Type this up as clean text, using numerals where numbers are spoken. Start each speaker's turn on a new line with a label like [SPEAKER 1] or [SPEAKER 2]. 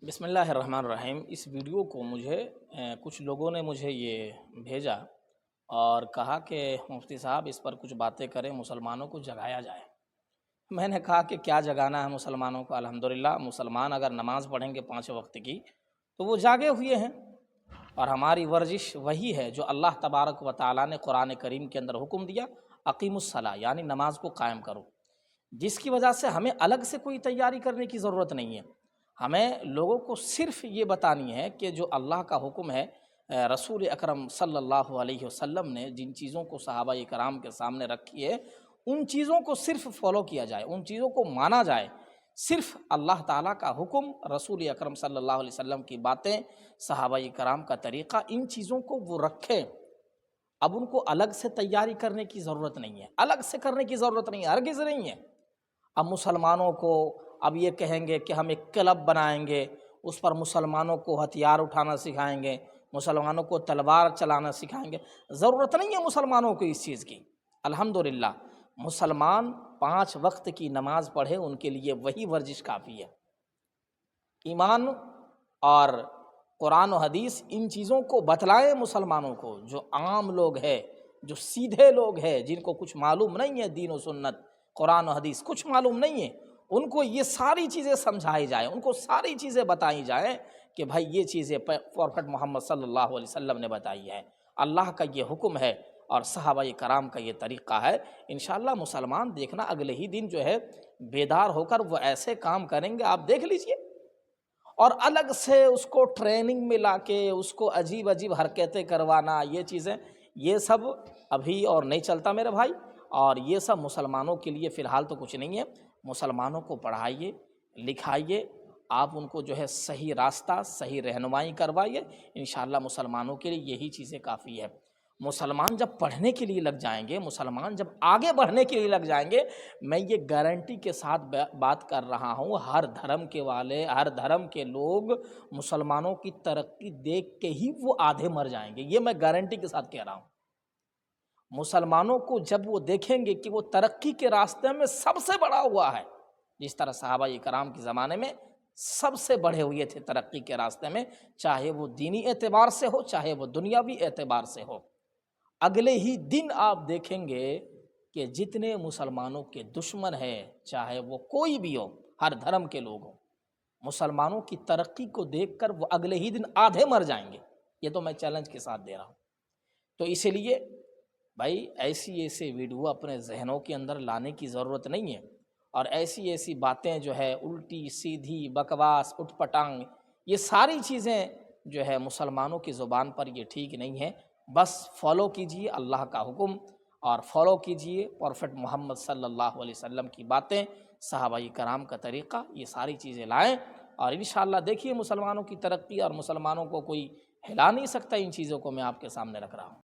[SPEAKER 1] بسم اللہ الرحمن الرحیم۔ اس ویڈیو کو کچھ لوگوں نے مجھے یہ بھیجا اور کہا کہ مفتی صاحب اس پر کچھ باتیں کریں، مسلمانوں کو جگایا جائے۔ میں نے کہا کہ کیا جگانا ہے مسلمانوں کو؟ الحمدللہ مسلمان اگر نماز پڑھیں گے 5 وقت کی تو وہ جاگے ہوئے ہیں، اور ہماری ورزش وہی ہے جو اللہ تبارک و تعالیٰ نے قرآن کریم کے اندر حکم دیا، اقیم الصلاۃ، یعنی نماز کو قائم کرو، جس کی وجہ سے ہمیں الگ سے کوئی تیاری کرنے کی ضرورت نہیں ہے۔ ہمیں لوگوں کو صرف یہ بتانی ہے کہ جو اللہ کا حکم ہے، رسول اکرم صلی اللہ علیہ وسلم نے جن چیزوں کو صحابہ کرام کے سامنے رکھی ہے، ان چیزوں کو صرف فالو کیا جائے، ان چیزوں کو مانا جائے۔ صرف اللہ تعالیٰ کا حکم، رسول اکرم صلی اللہ علیہ وسلم کی باتیں، صحابہ کرام کا طریقہ، ان چیزوں کو وہ رکھیں۔ اب ان کو الگ سے تیاری کرنے کی ضرورت نہیں ہے، الگ سے کرنے کی ضرورت نہیں ہے، ہرگز نہیں ہے۔ اب مسلمانوں کو اب یہ کہیں گے کہ ہم ایک کلب بنائیں گے، اس پر مسلمانوں کو ہتھیار اٹھانا سکھائیں گے، مسلمانوں کو تلوار چلانا سکھائیں گے، ضرورت نہیں ہے مسلمانوں کو اس چیز کی۔ الحمدللہ مسلمان 5 وقت کی نماز پڑھے، ان کے لیے وہی ورزش کافی ہے۔ ایمان اور قرآن و حدیث ان چیزوں کو بتلائیں مسلمانوں کو، جو عام لوگ ہیں، جو سیدھے لوگ ہیں، جن کو کچھ معلوم نہیں ہے، دین و سنت قرآن و حدیث کچھ معلوم نہیں ہے، ان کو یہ ساری چیزیں سمجھائی جائیں، ان کو ساری چیزیں بتائی جائیں کہ بھائی یہ چیزیں پروفٹ محمد صلی اللہ علیہ وسلم نے بتائی ہے، اللہ کا یہ حکم ہے اور صحابہ کرام کا یہ طریقہ ہے۔ انشاءاللہ مسلمان دیکھنا اگلے ہی دن جو ہے بیدار ہو کر وہ ایسے کام کریں گے، آپ دیکھ لیجئے۔ اور الگ سے اس کو ٹریننگ میں لا کے اس کو عجیب عجیب حرکتیں کروانا، یہ چیزیں، یہ سب ابھی اور نہیں چلتا میرے بھائی، اور یہ سب مسلمانوں کے لیے فی الحال تو کچھ نہیں ہے۔ مسلمانوں کو پڑھائیے، لکھائیے، آپ ان کو جو ہے صحیح راستہ، صحیح رہنمائی کروائیے، انشاءاللہ مسلمانوں کے لیے یہی چیزیں کافی ہے۔ مسلمان جب پڑھنے کے لیے لگ جائیں گے، مسلمان جب آگے بڑھنے کے لیے لگ جائیں گے، میں یہ گارنٹی کے ساتھ بات کر رہا ہوں، ہر دھرم کے والے، ہر دھرم کے لوگ مسلمانوں کی ترقی دیکھ کے ہی وہ آدھے مر جائیں گے، یہ میں گارنٹی کے ساتھ کہہ رہا ہوں۔ مسلمانوں کو جب وہ دیکھیں گے کہ وہ ترقی کے راستے میں سب سے بڑا ہوا ہے، جس طرح صحابہ کرام کے زمانے میں سب سے بڑھے ہوئے تھے ترقی کے راستے میں، چاہے وہ دینی اعتبار سے ہو، چاہے وہ دنیاوی اعتبار سے ہو، اگلے ہی دن آپ دیکھیں گے کہ جتنے مسلمانوں کے دشمن ہیں، چاہے وہ کوئی بھی ہو، ہر دھرم کے لوگ ہوں، مسلمانوں کی ترقی کو دیکھ کر وہ اگلے ہی دن آدھے مر جائیں گے، یہ تو میں چیلنج کے ساتھ دے رہا ہوں۔ تو اسی لیے بھائی ایسی ویڈیو اپنے ذہنوں کے اندر لانے کی ضرورت نہیں ہے، اور ایسی باتیں جو ہے الٹی سیدھی بکواس اٹھ پٹانگ، یہ ساری چیزیں جو ہے مسلمانوں کی زبان پر یہ ٹھیک نہیں ہے۔ بس فالو کیجئے اللہ کا حکم، اور فالو کیجئے پروفٹ محمد صلی اللہ علیہ وسلم کی باتیں، صحابہ کرام کا طریقہ، یہ ساری چیزیں لائیں، اور انشاءاللہ دیکھیے مسلمانوں کی ترقی، اور مسلمانوں کو کوئی ہلا نہیں سکتا۔ ان چیزوں کو میں آپ کے سامنے رکھ رہا ہوں۔